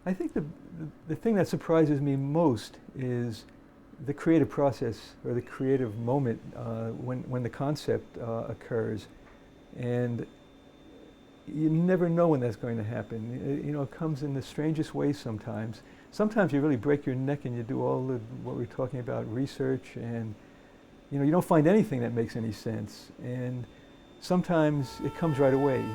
I think the thing that surprises me most is the creative process or the creative moment when the concept occurs. And you never know when that's going to happen. It comes in the strangest ways sometimes. Sometimes you really break your neck and you do all what we're talking about, research, and you don't find anything that makes any sense. And sometimes it comes right away.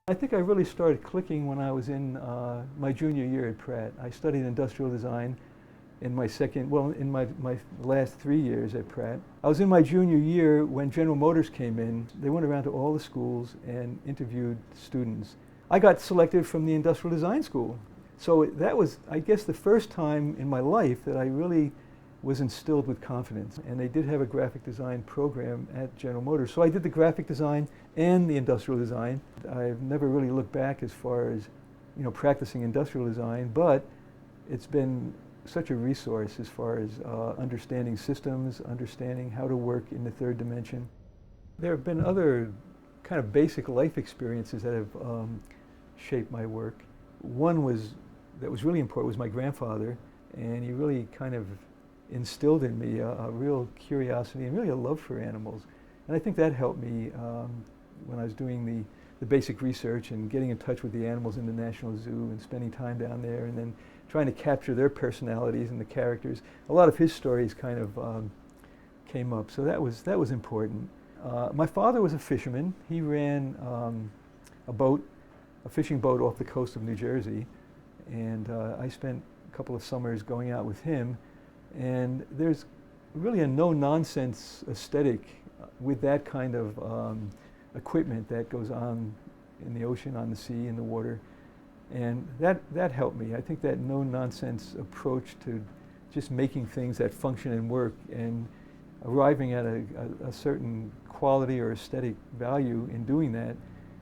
I think I really started clicking when I was in my junior year at Pratt. I studied industrial design in my last 3 years at Pratt. I was in my junior year when General Motors came in. They went around to all the schools and interviewed students. I got selected from the industrial design school. So that was, I guess, the first time in my life that I really was instilled with confidence. And they did have a graphic design program at General Motors. So I did the graphic design and the industrial design. I've never really looked back as far as, practicing industrial design, but it's been such a resource as far as understanding systems, understanding how to work in the third dimension. There have been other kind of basic life experiences that have shaped my work. One that was really important was my grandfather, and he really kind of instilled in me a real curiosity and really a love for animals. And I think that helped me when I was doing the basic research and getting in touch with the animals in the National Zoo and spending time down there and then trying to capture their personalities and the characters. A lot of his stories kind of came up, so that was important. My father was a fisherman. He ran a fishing boat off the coast of New Jersey, and I spent a couple of summers going out with him. And there's really a no-nonsense aesthetic with that kind of equipment that goes on in the ocean, on the sea, in the water. And that helped me. I think that no-nonsense approach to just making things that function and work and arriving at a certain quality or aesthetic value in doing that,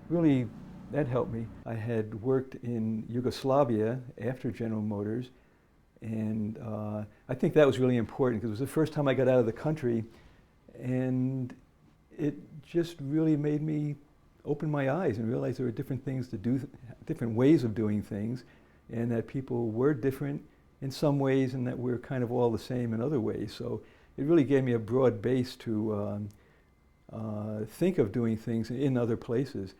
really, that helped me. I had worked in Yugoslavia after General Motors, and I think that was really important because it was the first time I got out of the country, and it just really made me open my eyes and realize there were different things to do, different ways of doing things, and that people were different in some ways and that we're kind of all the same in other ways. So it really gave me a broad base to think of doing things in other places.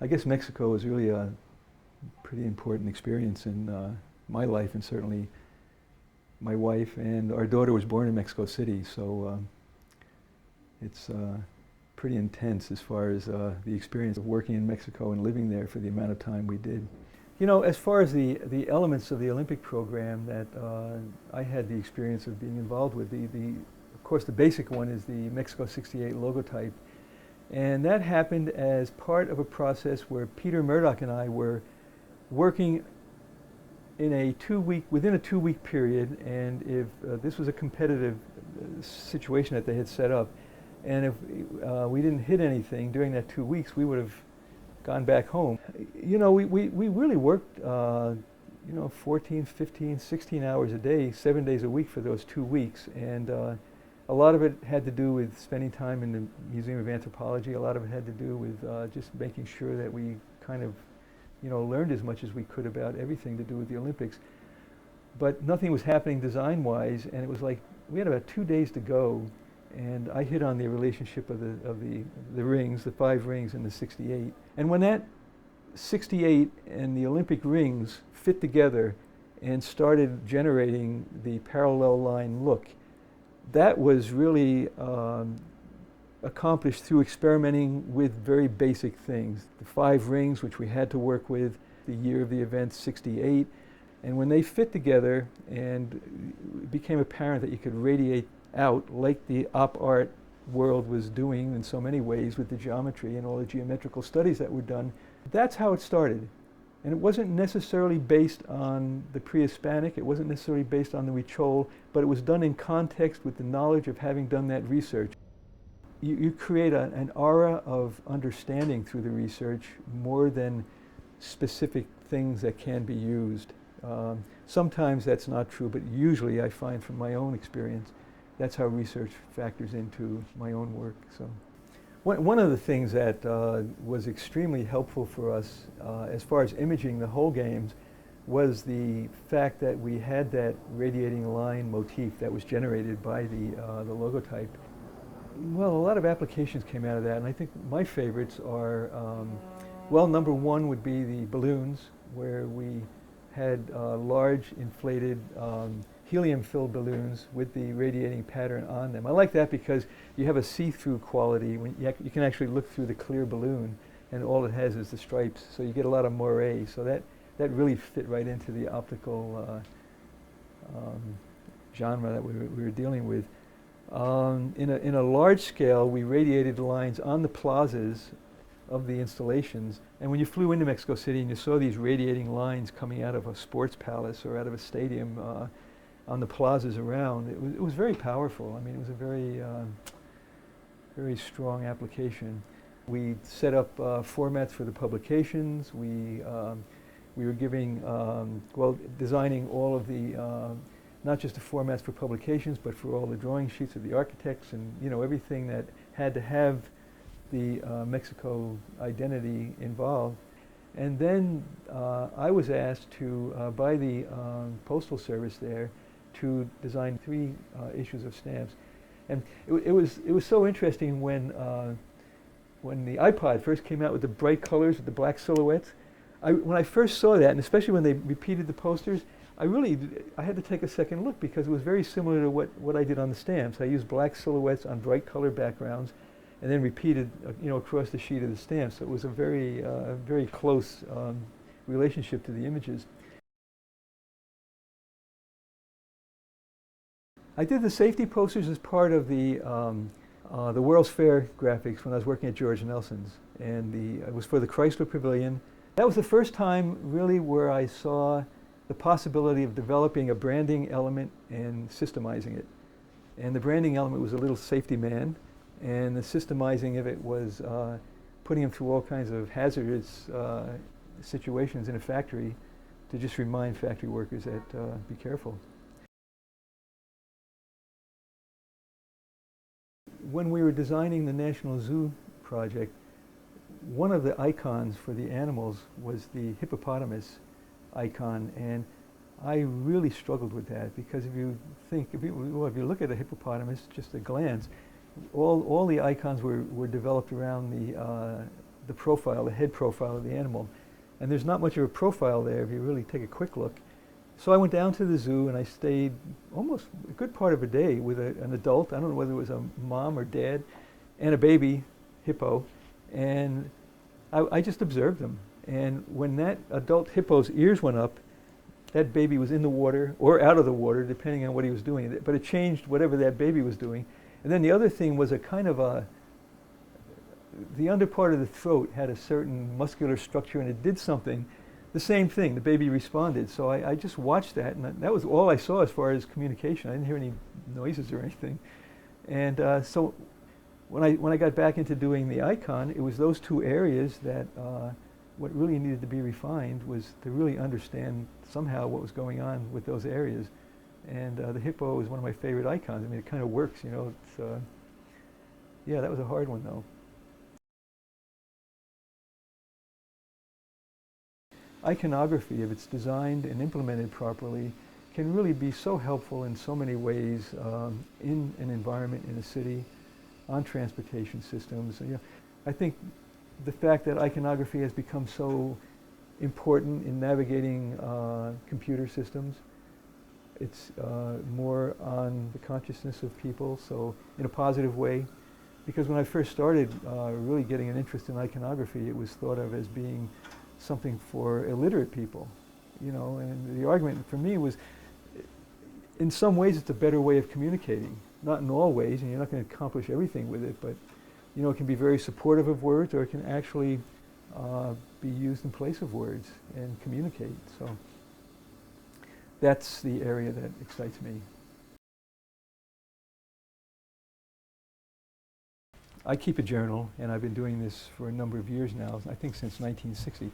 I guess Mexico was really a pretty important experience in my life, and certainly my wife and our daughter was born in Mexico City, so it's pretty intense as far as the experience of working in Mexico and living there for the amount of time we did. As far as the elements of the Olympic program that I had the experience of being involved with, of course the basic one is the Mexico '68 logotype. And that happened as part of a process where Peter Murdoch and I were working in within a 2-week period, and if this was a competitive situation that they had set up, and if we didn't hit anything during that 2 weeks, we would have gone back home. We really worked 14, 15, 16 hours a day, 7 days a week for those 2 weeks, and a lot of it had to do with spending time in the Museum of Anthropology. A lot of it had to do with just making sure that we kind of, learned as much as we could about everything to do with the Olympics. But nothing was happening design-wise, and it was like we had about 2 days to go, and I hit on the relationship of the rings, the 5 rings and the 68. And when that 68 and the Olympic rings fit together and started generating the parallel line look, that was really accomplished through experimenting with very basic things. The 5 rings, which we had to work with, the year of the event, '68, and when they fit together and it became apparent that you could radiate out like the op art world was doing in so many ways with the geometry and all the geometrical studies that were done, that's how it started. And it wasn't necessarily based on the pre-Hispanic, it wasn't necessarily based on the Huichol, but it was done in context with the knowledge of having done that research. You create an aura of understanding through the research more than specific things that can be used. Sometimes that's not true, but usually I find from my own experience, that's how research factors into my own work. So, one of the things that was extremely helpful for us as far as imaging the whole games was the fact that we had that radiating line motif that was generated by the logotype. Well, a lot of applications came out of that, and I think my favorites are, well, number one would be the balloons, where we had large inflated helium-filled balloons with the radiating pattern on them. I like that because you have a see-through quality. When you can actually look through the clear balloon, and all it has is the stripes, so you get a lot of moire. So that really fit right into the optical genre that we were dealing with. In a large scale, we radiated lines on the plazas of the installations, and when you flew into Mexico City and you saw these radiating lines coming out of a sports palace or out of a stadium on the plazas around, it was very powerful. I mean, it was a very, very strong application. We set up formats for the publications. We were giving, well, designing all of the, not just the formats for publications, but for all the drawing sheets of the architects and, you know, everything that had to have the Mexico identity involved. And then I was asked to, by the Postal Service there, to design 3 issues of stamps. And it was so interesting when the iPod first came out with the bright colors with the black silhouettes. When I first saw that, and especially when they repeated the posters, I had to take a second look because it was very similar to what I did on the stamps. I used black silhouettes on bright color backgrounds and then repeated you know, across the sheet of the stamp. So it was a very, very close relationship to the images. I did the safety posters as part of the World's Fair graphics when I was working at George Nelson's, and it was for the Chrysler Pavilion. That was the first time really where I saw the possibility of developing a branding element and systemizing it. And the branding element was a little safety man, and the systemizing of it was putting him through all kinds of hazardous situations in a factory to just remind factory workers that be careful. When we were designing the National Zoo project, one of the icons for the animals was the hippopotamus icon, and I really struggled with that because if you look at a hippopotamus, just a glance, all the icons were developed around the profile, the head profile of the animal, and there's not much of a profile there if you really take a quick look. So I went down to the zoo and I stayed almost a good part of a day with an adult. I don't know whether it was a mom or dad, and a baby hippo, and I just observed them. And when that adult hippo's ears went up, that baby was in the water or out of the water, depending on what he was doing. But it changed whatever that baby was doing. And then the other thing was a kind of the under part of the throat had a certain muscular structure, and it did something. The same thing, the baby responded. So I just watched that, and that was all I saw as far as communication. I didn't hear any noises or anything. And so when I got back into doing the icon, it was those 2 areas that what really needed to be refined was to really understand somehow what was going on with those areas. And the hippo is one of my favorite icons. I mean, it kind of works, you know. It's, yeah, that was a hard one, though. Iconography, if it's designed and implemented properly, can really be so helpful in so many ways in an environment, in a city, on transportation systems. You know, I think the fact that iconography has become so important in navigating computer systems, it's more on the consciousness of people, so in a positive way. Because when I first started really getting an interest in iconography, it was thought of as being something for illiterate people, you know, and the argument for me was, in some ways it's a better way of communicating. Not in all ways, and you're not going to accomplish everything with it, but, you know, it can be very supportive of words, or it can actually be used in place of words and communicate. So that's the area that excites me. I keep a journal, and I've been doing this for a number of years now, I think since 1960.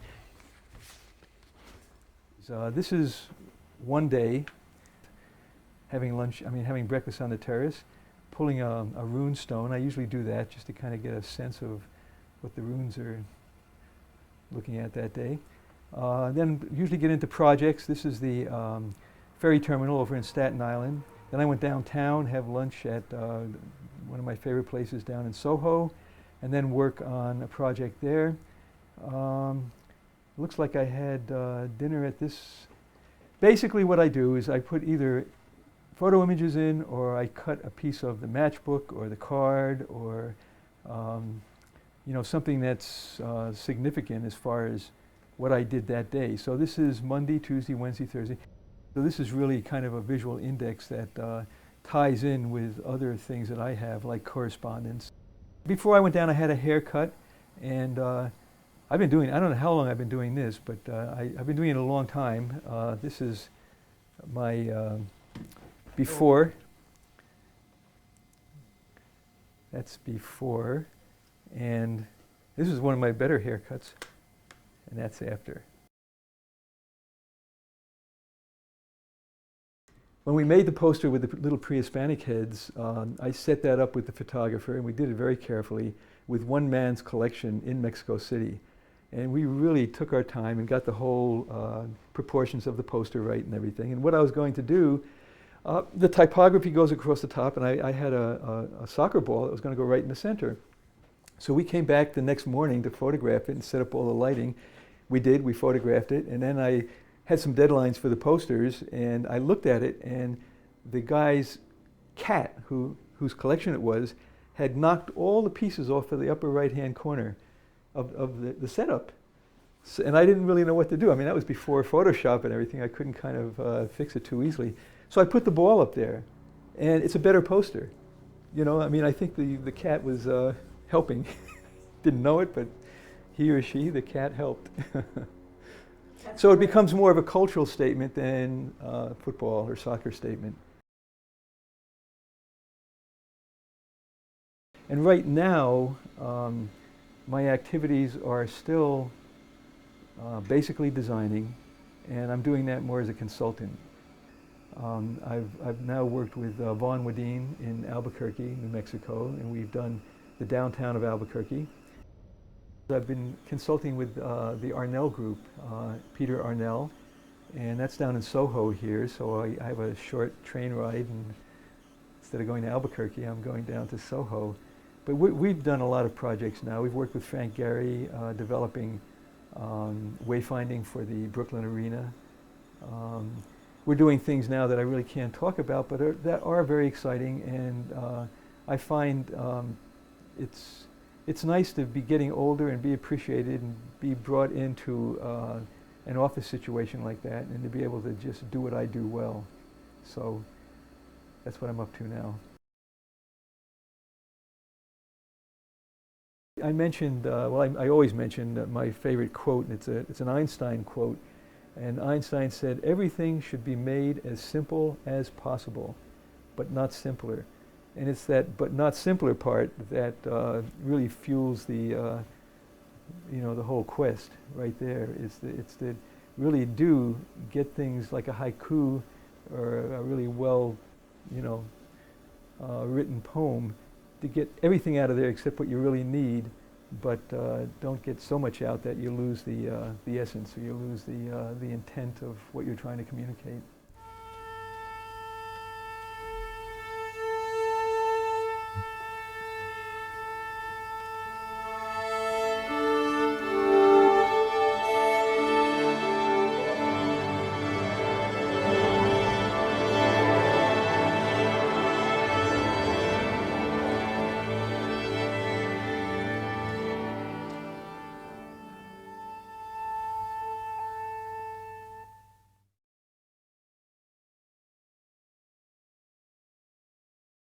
This is one day, having breakfast on the terrace, pulling a rune stone. I usually do that just to kind of get a sense of what the runes are looking at that day. Then usually get into projects. This is the ferry terminal over in Staten Island. Then I went downtown, have lunch at one of my favorite places down in Soho, and then work on a project there. Looks like I had dinner at this. Basically what I do is I put either photo images in, or I cut a piece of the matchbook or the card, or something that's significant as far as what I did that day. So this is Monday, Tuesday, Wednesday, Thursday. So this is really kind of a visual index that ties in with other things that I have, like correspondence. Before I went down, I had a haircut, and I've been doing, I don't know how long I've been doing this, but I've been doing it a long time. This is my before. That's before. And this is one of my better haircuts, and that's after. When we made the poster with the little pre-Hispanic heads, I set that up with the photographer, and we did it very carefully with one man's collection in Mexico City. And we really took our time and got the whole proportions of the poster right and everything. And what I was going to do, the typography goes across the top, and I had a soccer ball that was going to go right in the center. So we came back the next morning to photograph it and set up all the lighting. We did, we photographed it, and then I had some deadlines for the posters, and I looked at it, and the guy's cat, whose collection it was, had knocked all the pieces off of the upper right-hand corner of the setup. So, and I didn't really know what to do. I mean, that was before Photoshop and everything. I couldn't kind of fix it too easily. So I put the ball up there, and it's a better poster. I mean, I think the cat was helping. Didn't know it, but he or she, the cat, helped. So it becomes more of a cultural statement than a football or soccer statement. And right now, my activities are still basically designing, and I'm doing that more as a consultant. I've now worked with Vaughn Wadine in Albuquerque, New Mexico, and we've done the downtown of Albuquerque. I've been consulting with the Arnell Group, Peter Arnell, and that's down in Soho here, so I have a short train ride, and instead of going to Albuquerque, I'm going down to Soho. But we've done a lot of projects now. We've worked with Frank Gehry, developing wayfinding for the Brooklyn Arena. We're doing things now that I really can't talk about, but that are very exciting, and I find it's nice to be getting older and be appreciated and be brought into an office situation like that, and to be able to just do what I do well. So that's what I'm up to now. I mentioned, I always mention my favorite quote, and it's an Einstein quote. And Einstein said, "Everything should be made as simple as possible, but not simpler." And it's that "but not simpler" part that really fuels the whole quest right there. It's that really do get things like a haiku or a really well, written poem, to get everything out of there except what you really need, but don't get so much out that you lose the essence, or you lose the intent of what you're trying to communicate.